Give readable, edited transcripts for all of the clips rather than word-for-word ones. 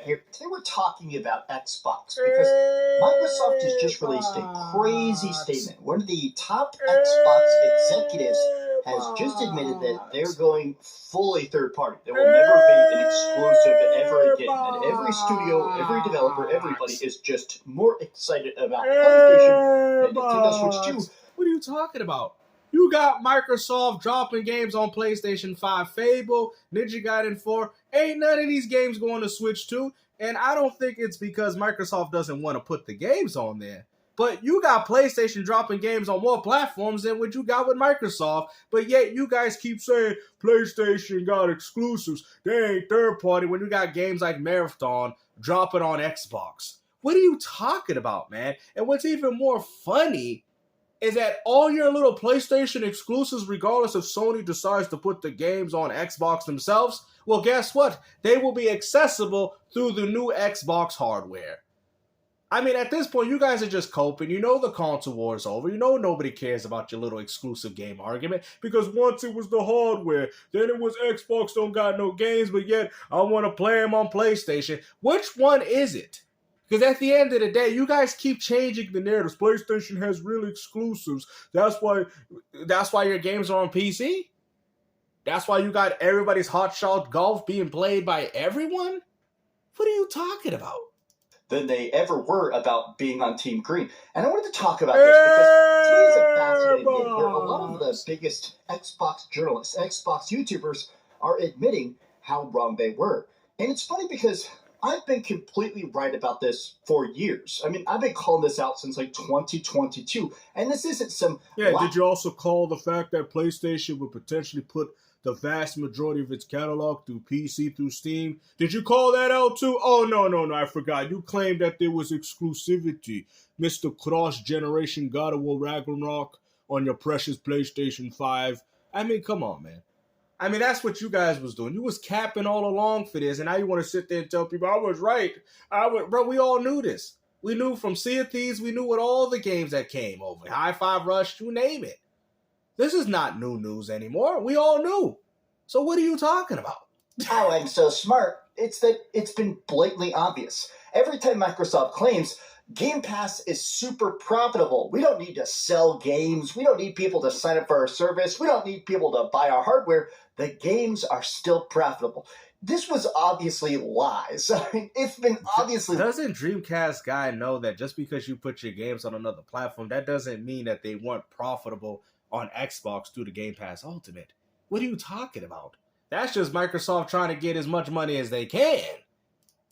here. Today we're talking about Xbox because Microsoft has just released a crazy statement. One of the top Xbox executives has just admitted that they're going fully third party. There will never be an exclusive ever again. And every studio, every developer, everybody is just more excited about PlayStation and Nintendo Switch 2. What are you talking about? You got Microsoft dropping games on PlayStation 5, Fable, Ninja Gaiden 4. Ain't none of these games going to Switch 2. And I don't think it's because Microsoft doesn't want to put the games on there. But you got PlayStation dropping games on more platforms than what you got with Microsoft. But yet you guys keep saying PlayStation got exclusives. They ain't third party when you got games like Marathon dropping on Xbox. What are you talking about, man? And what's even more funny is that all your little PlayStation exclusives, regardless if Sony decides to put the games on Xbox themselves, well, guess what? They will be accessible through the new Xbox hardware. I mean, at this point, you guys are just coping. You know the console war is over. You know nobody cares about your little exclusive game argument because once it was the hardware, then it was Xbox don't got no games, but yet I want to play them on PlayStation. Which one is it? Because at the end of the day, you guys keep changing the narratives. PlayStation has real exclusives. That's why your games are on PC? That's why you got everybody's hot shot golf being played by everyone? What are you talking about? Than they ever were about being on Team Green. And I wanted to talk about this because to me it's a fascinating game where a lot of the biggest Xbox journalists, Xbox YouTubers are admitting how wrong they were. And it's funny because I've been completely right about this for years. I mean, I've been calling this out since like 2022. And this isn't some... Yeah, did you also call the fact that PlayStation would potentially put the vast majority of its catalog through PC, through Steam? Did you call that out too? Oh, no, I forgot. You claimed that there was exclusivity. Mr. Cross-Generation God of War Ragnarok on your precious PlayStation 5. I mean, come on, man. I mean, that's what you guys was doing. You was capping all along for this, and now you want to sit there and tell people, I was right. Bro, we all knew this. We knew from Sea of Thieves, we knew what all the games that came over. High Five Rush, you name it. This is not new news anymore. We all knew. So what are you talking about? How I'm so smart, it's that it's been blatantly obvious. Every time Microsoft claims Game Pass is super profitable. We don't need to sell games. We don't need people to sign up for our service. We don't need people to buy our hardware. The games are still profitable. This was obviously lies. I mean, it's been obviously... Doesn't Dreamcast guy know that just because you put your games on another platform, that doesn't mean that they weren't profitable on Xbox through the Game Pass Ultimate? What are you talking about? That's just Microsoft trying to get as much money as they can.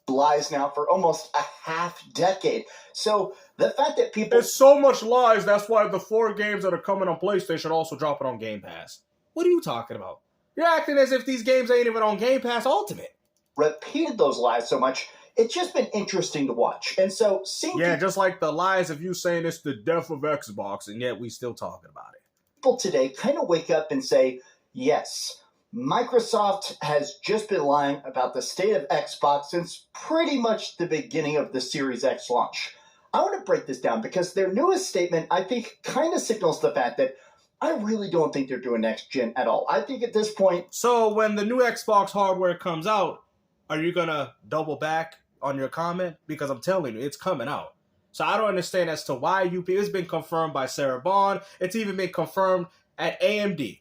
Lies now for almost a half decade. So the fact that people... It's so much lies, that's why the 4 games that are coming on PlayStation also dropping on Game Pass. What are you talking about? You're acting as if these games ain't even on Game Pass Ultimate. Repeated those lies so much, it's just been interesting to watch. And so seeing... Yeah, just like the lies of you saying it's the death of Xbox, and yet we still talking about it. People today kind of wake up and say, yes, Microsoft has just been lying about the state of Xbox since pretty much the beginning of the Series X launch. I want to break this down because their newest statement, I think, kind of signals the fact that I really don't think they're doing next gen at all. I think at this point... So when the new Xbox hardware comes out, are you going to double back on your comment? Because I'm telling you, it's coming out. So I don't understand as to why it's been confirmed by Sarah Bond. It's even been confirmed at AMD.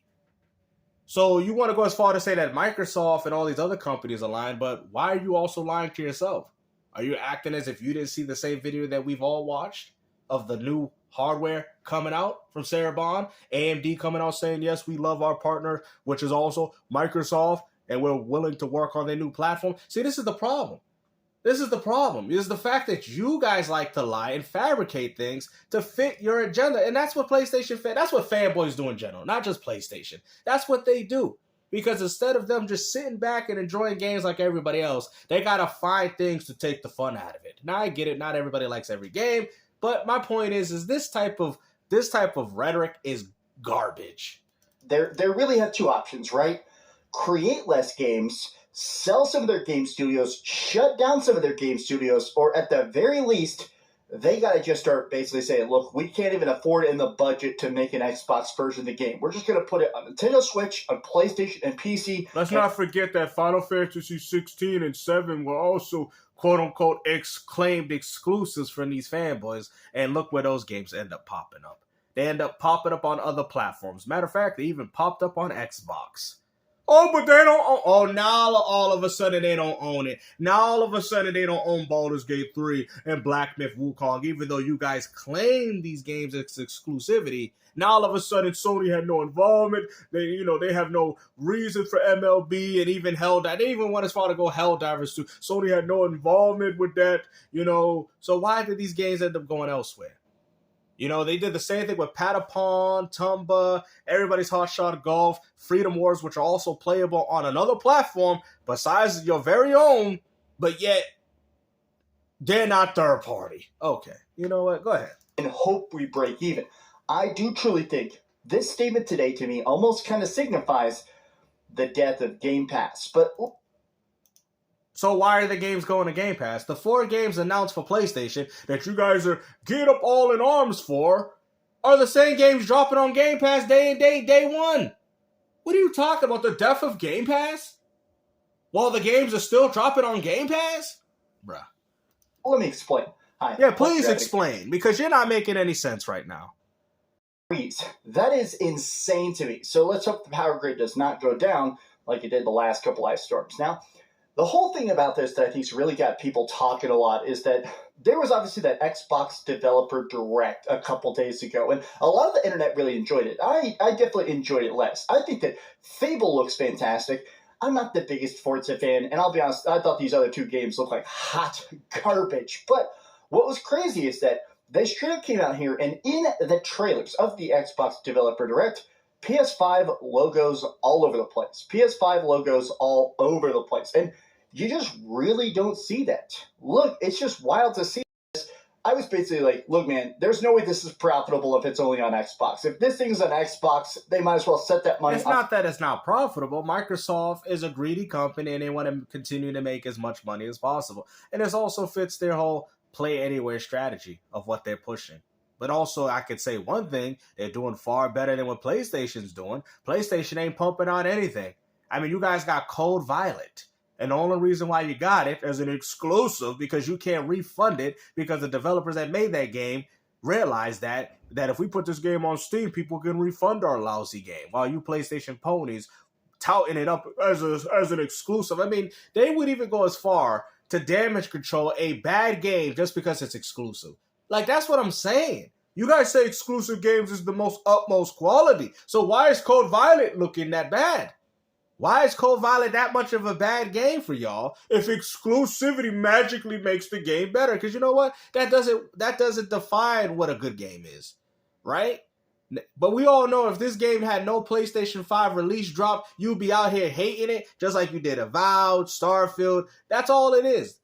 So you want to go as far to say that Microsoft and all these other companies are lying, but why are you also lying to yourself? Are you acting as if you didn't see the same video that we've all watched of the new hardware coming out from Sarah Bond? AMD coming out saying, yes, we love our partner, which is also Microsoft, and we're willing to work on their new platform. See, this is the problem. This is the problem. Is the fact that you guys like to lie and fabricate things to fit your agenda. And that's what that's what fanboys do in general, not just PlayStation. That's what they do. Because instead of them just sitting back and enjoying games like everybody else, they got to find things to take the fun out of it. Now I get it. Not everybody likes every game. But my point is this type of rhetoric is garbage. They really have two options, right? Create less games, sell some of their game studios, shut down some of their game studios, or at the very least, they got to just start basically saying, look, we can't even afford it in the budget to make an Xbox version of the game. We're just going to put it on Nintendo Switch, on PlayStation, and PC. Let's not forget that Final Fantasy 16 and 7 were also quote-unquote claimed exclusives from these fanboys, and look where those games end up popping up. They end up popping up on other platforms. Matter of fact, they even popped up on Xbox. Oh, but they don't own... Oh, now all of a sudden they don't own it. Now all of a sudden they don't own Baldur's Gate 3 and Black Myth Wukong, even though you guys claim these games as exclusivity. Now all of a sudden Sony had no involvement. They have no reason for MLB and even Helldivers. They even went as far to go Helldivers too. Sony had no involvement with that, So why did these games end up going elsewhere? They did the same thing with Patapon, Tumba, Everybody's Hot Shot Golf, Freedom Wars, which are also playable on another platform besides your very own, but yet they're not third party. Okay, you know what? Go ahead. And hope we break even. I do truly think this statement today to me almost kind of signifies the death of Game Pass. But so why are the games going to Game Pass? The 4 games announced for PlayStation that you guys are geared up all in arms for are the same games dropping on Game Pass day one. What are you talking about? The death of Game Pass? While the games are still dropping on Game Pass? Bruh. Let me explain. Hi. Yeah, please explain, because you're not making any sense right now. That is insane to me. So let's hope the power grid does not go down like it did the last couple ice storms. Now, the whole thing about this that I think's really got people talking a lot is that there was obviously that Xbox Developer Direct a couple days ago, and a lot of the internet really enjoyed it. I definitely enjoyed it less. I think that Fable looks fantastic. I'm not the biggest Forza fan, and I'll be honest, I thought these other 2 games looked like hot garbage. But what was crazy is that they straight up came out here, and in the trailers of the Xbox Developer Direct, PS5 logos all over the place. PS5 logos all over the place. And you just really don't see that. Look, it's just wild to see this. I was basically like, look, man, there's no way this is profitable if it's only on Xbox. If this thing's on Xbox, they might as well set that money. It's not that it's not profitable. Microsoft is a greedy company, and they want to continue to make as much money as possible. And this also fits their whole play anywhere strategy of what they're pushing. But also, I could say one thing, they're doing far better than what PlayStation's doing. PlayStation ain't pumping out anything. I mean, you guys got Code Violet. And the only reason why you got it as an exclusive, because you can't refund it, because the developers that made that game realized that if we put this game on Steam, people can refund our lousy game. While you PlayStation ponies touting it up as an exclusive. I mean, they would even go as far to damage control a bad game just because it's exclusive. Like, that's what I'm saying. You guys say exclusive games is the most utmost quality. So why is Code Violet looking that bad? Why is Code Violet that much of a bad game for y'all if exclusivity magically makes the game better? Because you know what? That doesn't define what a good game is, right? But we all know if this game had no PlayStation 5 release drop, you'd be out here hating it just like you did Avowed, Starfield. That's all it is.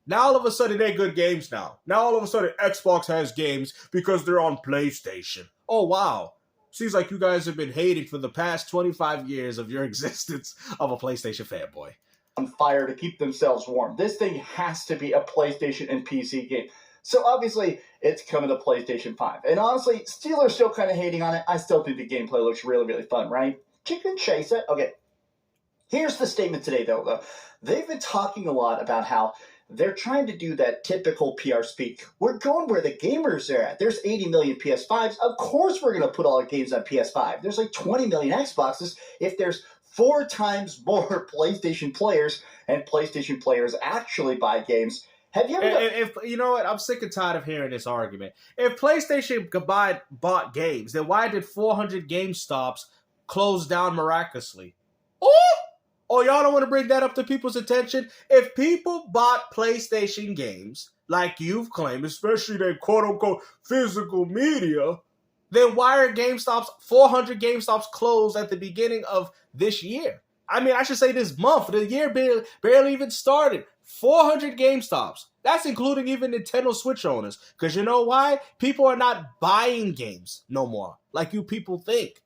Now all of a sudden they're good games now. Now all of a sudden Xbox has games because they're on PlayStation. Oh, wow. Seems like you guys have been hating for the past 25 years of your existence of a PlayStation fanboy. On fire to keep themselves warm. This thing has to be a PlayStation and PC game. So obviously it's coming to PlayStation 5. And honestly, Steelers still kind of hating on it. I still think the gameplay looks really, really fun, right? Chicken chase it. Okay. Here's the statement today, though. They've been talking a lot about how they're trying to do that typical PR speak. We're going where the gamers are at. There's 80 million PS5s. Of course we're going to put all our games on PS5. There's like 20 million Xboxes. If there's 4 times more PlayStation players and PlayStation players actually buy games, have you ever... If you know what? I'm sick and tired of hearing this argument. If PlayStation bought games, then why did 400 GameStops close down miraculously? Oh, y'all don't want to bring that up to people's attention? If people bought PlayStation games, like you've claimed, especially their quote-unquote physical media, then why are 400 GameStops closed at the beginning of this year? I mean, I should say this month. The year barely even started. 400 GameStops. That's including even Nintendo Switch owners. Because you know why? People are not buying games no more, like you people think.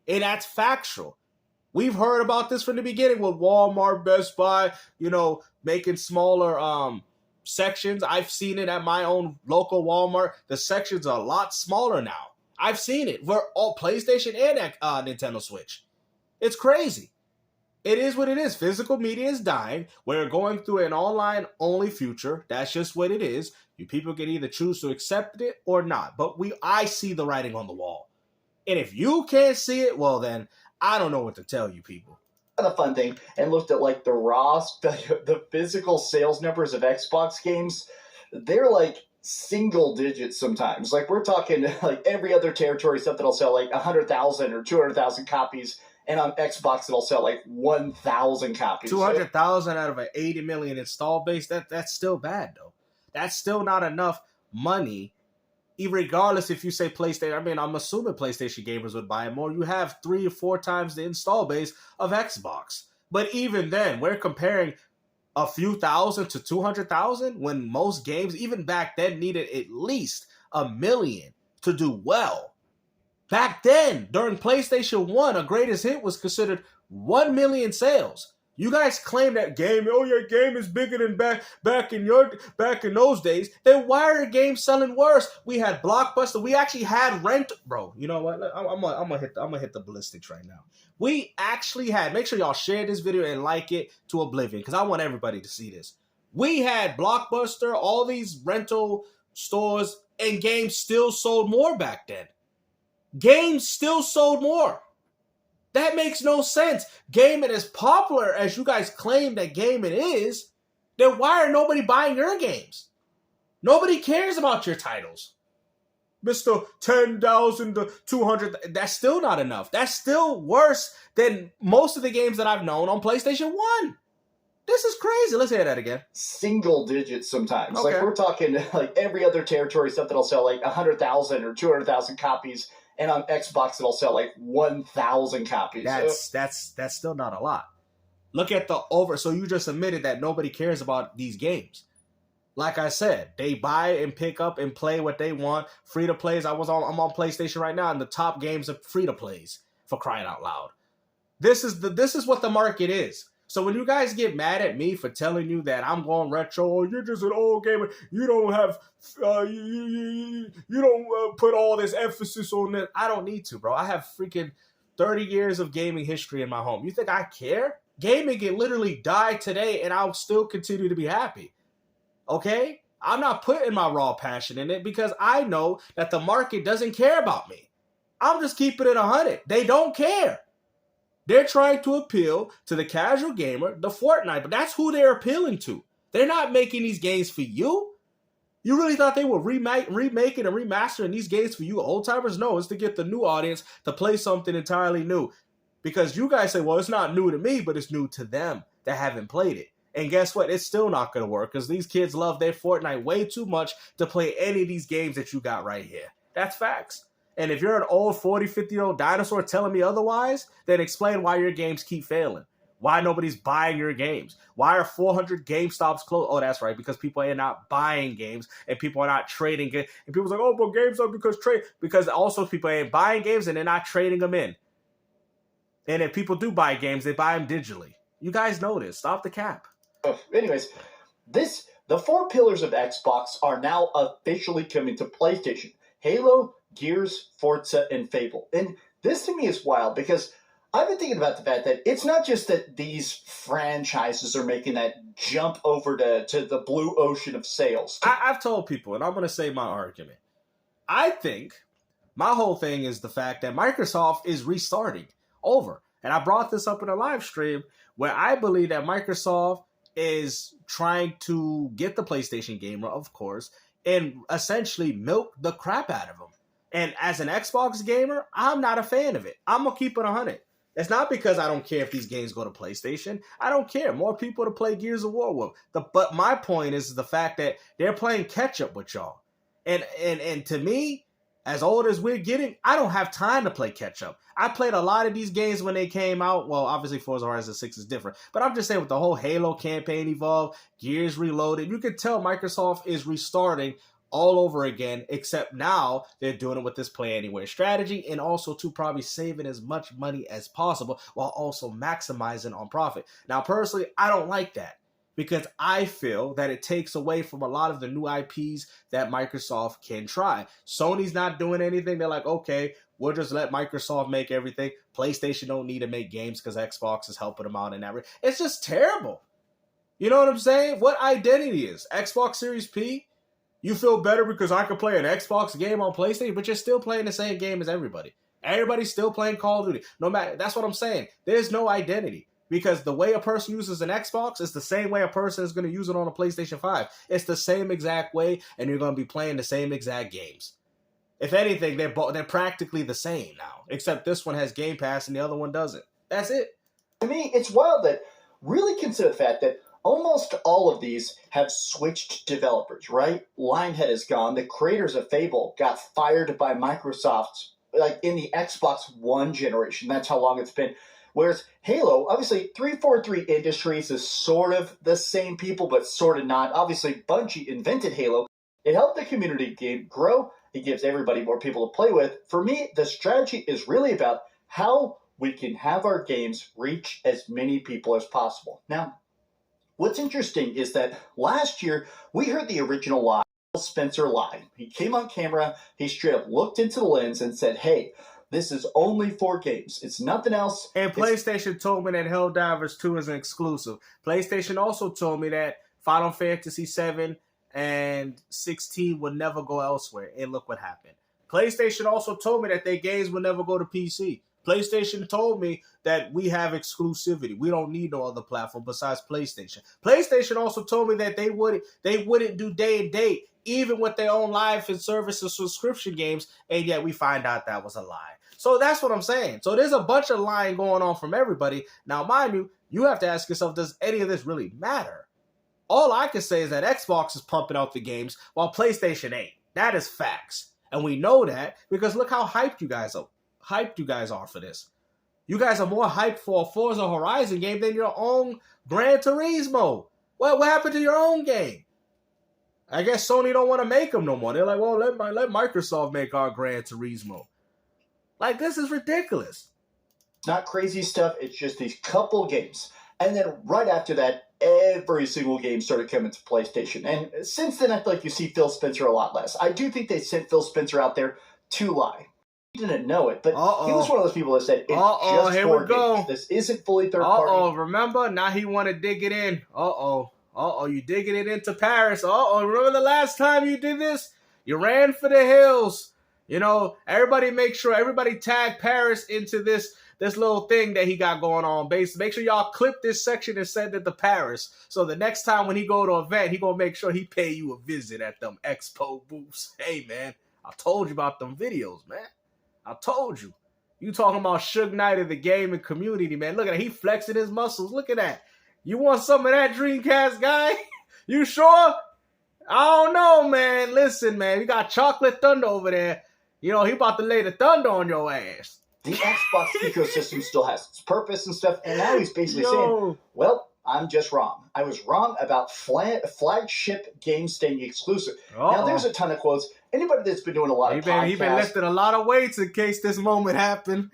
And that's factual. We've heard about this from the beginning with Walmart, Best Buy, making smaller sections. I've seen it at my own local Walmart. The sections are a lot smaller now. I've seen it for all PlayStation and Nintendo Switch. It's crazy. It is what it is. Physical media is dying. We're going through an online-only future. That's just what it is. You people can either choose to accept it or not. But I see the writing on the wall. And if you can't see it, well then, I don't know what to tell you people. The fun thing, and looked at like the physical sales numbers of Xbox games. They're like single digits sometimes. Like we're talking like every other territory stuff that'll sell like 100,000 or 200,000 copies. And on Xbox, it'll sell like 1,000 copies. 200,000 out of an 80 million install base, that's still bad, though. That's still not enough money, regardless if you say PlayStation. I mean, I'm assuming PlayStation gamers would buy it more. You have 3 or 4 times the install base of Xbox. But even then, we're comparing a few thousand to 200,000 when most games, even back then, needed at least 1 million to do well. Back then, during PlayStation 1, a greatest hit was considered 1 million sales. You guys claim that game, game is bigger than back in those days. Then why are games selling worse? We had Blockbuster. We actually had bro. You know what? I'm gonna hit the ballistics right now. We actually had. Make sure y'all share this video and like it to oblivion because I want everybody to see this. We had Blockbuster, all these rental stores, and games still sold more back then. Games still sold more. That makes no sense. Gaming as popular as you guys claim that gaming is, then why are nobody buying your games? Nobody cares about your titles. Mr. 10,000 to 200, that's still not enough. That's still worse than most of the games that I've known on PlayStation 1. This is crazy. Let's hear that again. Single digits sometimes. Okay. Like we're talking like every other territory stuff that'll sell like 100,000 or 200,000 copies. And on Xbox, it'll sell like 1,000 copies. That's still not a lot. Look at the over. So you just admitted that nobody cares about these games. Like I said, they buy and pick up and play what they want. Free to plays. I'm on PlayStation right now, and the top games are free to plays. For crying out loud, this is what the market is. So when you guys get mad at me for telling you that I'm going retro, or you're just an old gamer, you don't have, you don't put all this emphasis on it. I don't need to, bro. I have freaking 30 years of gaming history in my home. You think I care? Gaming can literally die today, and I'll still continue to be happy. Okay? I'm not putting my raw passion in it because I know that the market doesn't care about me. I'm just keeping it 100. They don't care. They're trying to appeal to the casual gamer, the Fortnite, but that's who they're appealing to. They're not making these games for you. You really thought they were remaking and remastering these games for you old timers? No, it's to get the new audience to play something entirely new. Because you guys say, well, it's not new to me, but it's new to them that haven't played it. And guess what? It's still not going to work because these kids love their Fortnite way too much to play any of these games that you got right here. That's facts. And if you're an old 40, 50-year-old dinosaur telling me otherwise, then explain why your games keep failing. Why nobody's buying your games. Why are 400 GameStops closed? Oh, that's right, because people are not buying games and people are not trading games. And people's like, oh, but GameStop because also people ain't buying games and they're not trading them in. And if people do buy games, they buy them digitally. You guys know this. Stop the cap. Anyways, the 4 pillars of Xbox are now officially coming to PlayStation. Halo, Gears, Forza, and Fable. And this to me is wild because I've been thinking about the fact that it's not just that these franchises are making that jump over to the blue ocean of sales. I've told people, and I'm going to say my argument. I think my whole thing is the fact that Microsoft is restarting over. And I brought this up in a live stream where I believe that Microsoft is trying to get the PlayStation gamer, of course, and essentially milk the crap out of them. And as an Xbox gamer, I'm not a fan of it. I'm going to keep it 100. It's not because I don't care if these games go to PlayStation. I don't care. More people to play Gears of War with. But my point is the fact that they're playing catch-up with y'all. And to me, as old as we're getting, I don't have time to play catch-up. I played a lot of these games when they came out. Well, obviously Forza Horizon 6 is different. But I'm just saying with the whole Halo campaign evolved, Gears Reloaded, you can tell Microsoft is restarting all over again, except now they're doing it with this play anywhere strategy and also to probably saving as much money as possible while also maximizing on profit. Now, personally, I don't like that because I feel that it takes away from a lot of the new IPs that Microsoft can try. Sony's not doing anything. They're like, okay, we'll just let Microsoft make everything. PlayStation don't need to make games because Xbox is helping them out in that. It's just terrible. You know what I'm saying? What identity is? Xbox Series P? You feel better because I could play an Xbox game on PlayStation, but you're still playing the same game as everybody. Everybody's still playing Call of Duty. No matter, that's what I'm saying. There's no identity. Because the way a person uses an Xbox is the same way a person is going to use it on a PlayStation 5. It's the same exact way, and you're going to be playing the same exact games. If anything, they're practically the same now, except this one has Game Pass and the other one doesn't. That's it. To me, it's wild that really consider the fact that almost all of these have switched developers, right? Lionhead is gone. The creators of Fable got fired by Microsoft, like in the Xbox One generation. That's how long it's been. Whereas Halo, obviously 343 Industries is sort of the same people, but sort of not. Obviously, Bungie invented Halo. It helped the community game grow. It gives everybody more people to play with. For me, the strategy is really about how we can have our games reach as many people as possible. Now, what's interesting is that last year, we heard the original lie. Spencer lied. He came on camera, he straight up looked into the lens and said, hey, this is only 4 games. It's nothing else. And PlayStation told me that Helldivers 2 is an exclusive. PlayStation also told me that Final Fantasy 7 and 16 would never go elsewhere. And look what happened. PlayStation also told me that their games will never go to PC. PlayStation told me that we have exclusivity. We don't need no other platform besides PlayStation. PlayStation also told me that they wouldn't do day and date, even with their own live and service and subscription games, and yet we find out that was a lie. So that's what I'm saying. So there's a bunch of lying going on from everybody. Now, mind you, you have to ask yourself, does any of this really matter? All I can say is that Xbox is pumping out the games while PlayStation ain't. That is facts. And we know that because look how hyped you guys are for this. You guys are more hyped for a Forza Horizon game than your own Gran Turismo. What happened to your own game? I guess Sony don't want to make them no more. They're like, well, let Microsoft make our Gran Turismo. Like, this is ridiculous. Not crazy stuff. It's just these couple games. And then right after that, every single game started coming to PlayStation. And since then, I feel like you see Phil Spencer a lot less. I do think they sent Phil Spencer out there to lie. He didn't know it, but he was one of those people that said, it's just here 4 we go. games. This isn't fully third party. Remember? Now he want to dig it in. You digging it into Paris. Remember the last time you did this? You ran for the hills. You know, everybody tag Paris into this little thing that he got going on. Make sure y'all clip this section and send it to Paris. So the next time when he go to an event, he gonna make sure he pay you a visit at them expo booths. Hey, man, I told you about them videos, man. I told you. You talking about Suge Knight of the gaming community, man. Look at that. He flexing his muscles. Look at that. You want some of that Dreamcast, guy? You sure? I don't know, man. Listen, man. You got Chocolate Thunder over there. You know, he about to lay the thunder on your ass. The Xbox ecosystem still has its purpose and stuff, and now he's basically saying, well, I'm just wrong. I was wrong about flagship games staying exclusive. Now, there's a ton of quotes. Anybody that's been doing a lot of podcasts... He's been lifting a lot of weights in case this moment happened.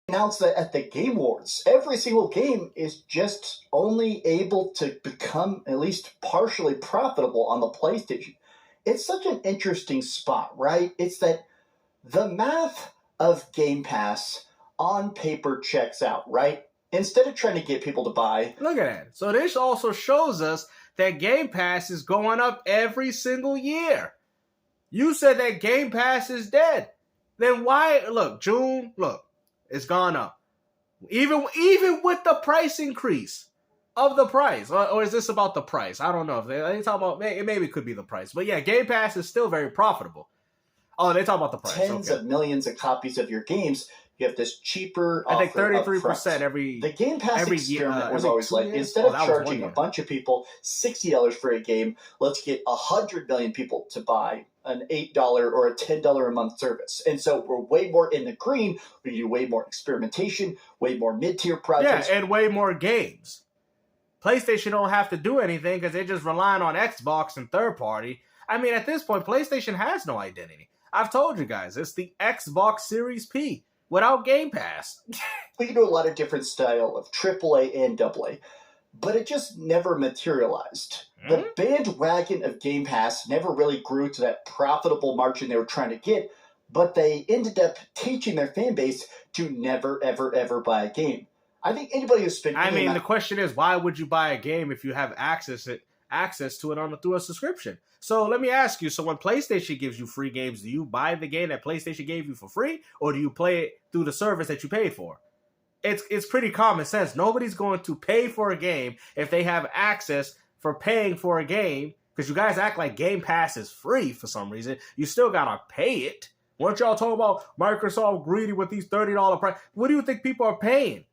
Announced that at the Game Awards, every single game is just only able to become at least partially profitable on the PlayStation. It's such an interesting spot, right? It's that the math of Game Pass on paper checks out, right? Instead of trying to get people to buy. Look at that. So this also shows us that Game Pass is going up every single year. You said that Game Pass is dead. Then why? Look, June, it's gone up. Even with the price increase of the price. Or is this about the price? I don't know. If they talk about, maybe it could be the price. But yeah, Game Pass is still very profitable. Oh, they talk about the price. Tens of millions of copies of your games. You have this cheaper I think 33% every The Game Pass every experiment year, was always like, instead of charging a year. bunch of people $60 for a game, let's get 100 million people to buy an $8 or a $10 a month service. And so we're way more in the green. We do way more experimentation, way more mid-tier projects. Yeah, and way more games. PlayStation don't have to do anything because they're just relying on Xbox and third party. I mean, at this point, PlayStation has no identity. I've told you guys, it's the Xbox Series P without Game Pass. We can do a lot of different style of AAA and AA. but it just never materialized. The bandwagon of Game Pass never really grew to that profitable margin they were trying to get, but they ended up teaching their fan base to never, ever, ever buy a game. I think anybody who's spent... the question is, why would you buy a game if you have access to it through a subscription? So let me ask you, so when PlayStation gives you free games, do you buy the game that PlayStation gave you for free, or do you play it through the service that you paid for? It's pretty common sense. Nobody's going to pay for a game if they have access for paying for a game, because you guys act like Game Pass is free for some reason. You still gotta pay it. Weren't y'all talking about Microsoft greedy with these $30 price? What do you think people are paying?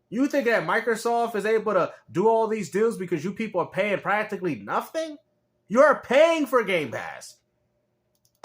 You think that Microsoft is able to do all these deals because you people are paying practically nothing? You're paying for Game Pass.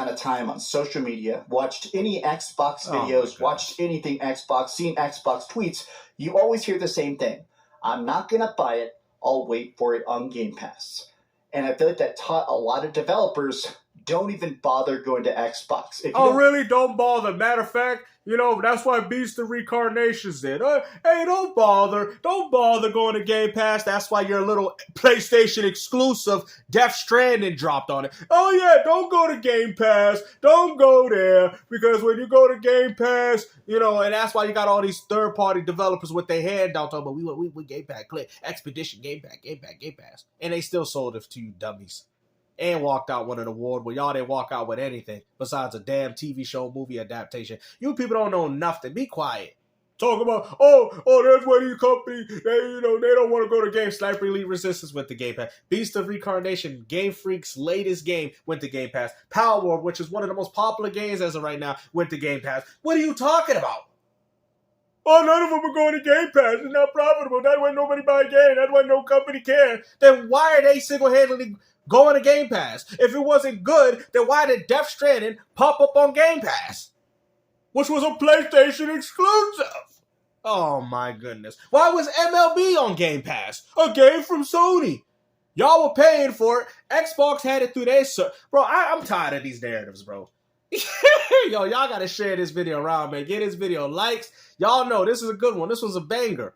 Of time on social media, watched any Xbox videos, watched anything Xbox, seen Xbox tweets, you always hear the same thing. I'm not going to buy it. I'll wait for it on Game Pass. And I feel like that taught a lot of developers don't even bother going to Xbox. Really? Don't bother. Matter of fact, that's why Beast of Reincarnations did. Hey, don't bother. Don't bother going to Game Pass. That's why your little PlayStation exclusive Death Stranding dropped on it. Oh, yeah, don't go to Game Pass. Don't go there. Because when you go to Game Pass, and that's why you got all these third-party developers with their hand out talking about, we Game Pass, click, Expedition, Game Pass. And they still sold it to you dummies. And walked out with an award where y'all didn't walk out with anything besides a damn TV show movie adaptation. You people don't know nothing. Be quiet. Talk about, that's why these companies, they don't want to go to Game. Sniper Elite Resistance went to Game Pass. Beast of Reincarnation, Game Freak's latest game, went to Game Pass. Power Word, which is one of the most popular games as of right now, went to Game Pass. What are you talking about? Oh, none of them are going to Game Pass. It's not profitable. That's why nobody buy a game. That's why no company cares. Then why are they single-handedly going to Game Pass? If it wasn't good, then why did Death Stranding pop up on Game Pass? Which was a PlayStation exclusive. Oh my goodness. Why was MLB on Game Pass? A game from Sony. Y'all were paying for it. Xbox had it through their... Bro, I'm tired of these narratives, bro. Yo, y'all gotta share this video around, man. Get this video likes. Y'all know this is a good one. This was a banger.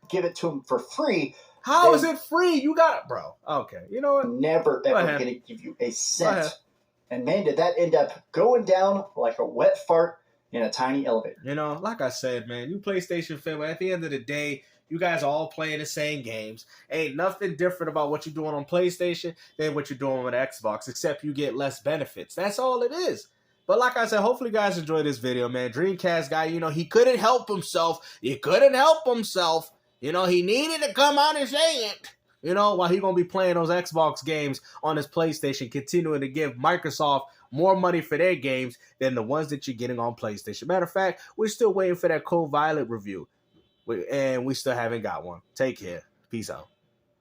Give it to them for free. How is it free? You got it, bro. Okay, you know what? Never, ever going to give you a cent. And man, did that end up going down like a wet fart in a tiny elevator. Like I said, man, you PlayStation fan, but at the end of the day, you guys are all playing the same games. Ain't nothing different about what you're doing on PlayStation than what you're doing with Xbox, except you get less benefits. That's all it is. But like I said, hopefully you guys enjoyed this video, man. Dreamcast guy, he couldn't help himself. He needed to come out and say it. While he going to be playing those Xbox games on his PlayStation, continuing to give Microsoft more money for their games than the ones that you're getting on PlayStation. Matter of fact, we're still waiting for that Code Violet review. And we still haven't got one. Take care. Peace out.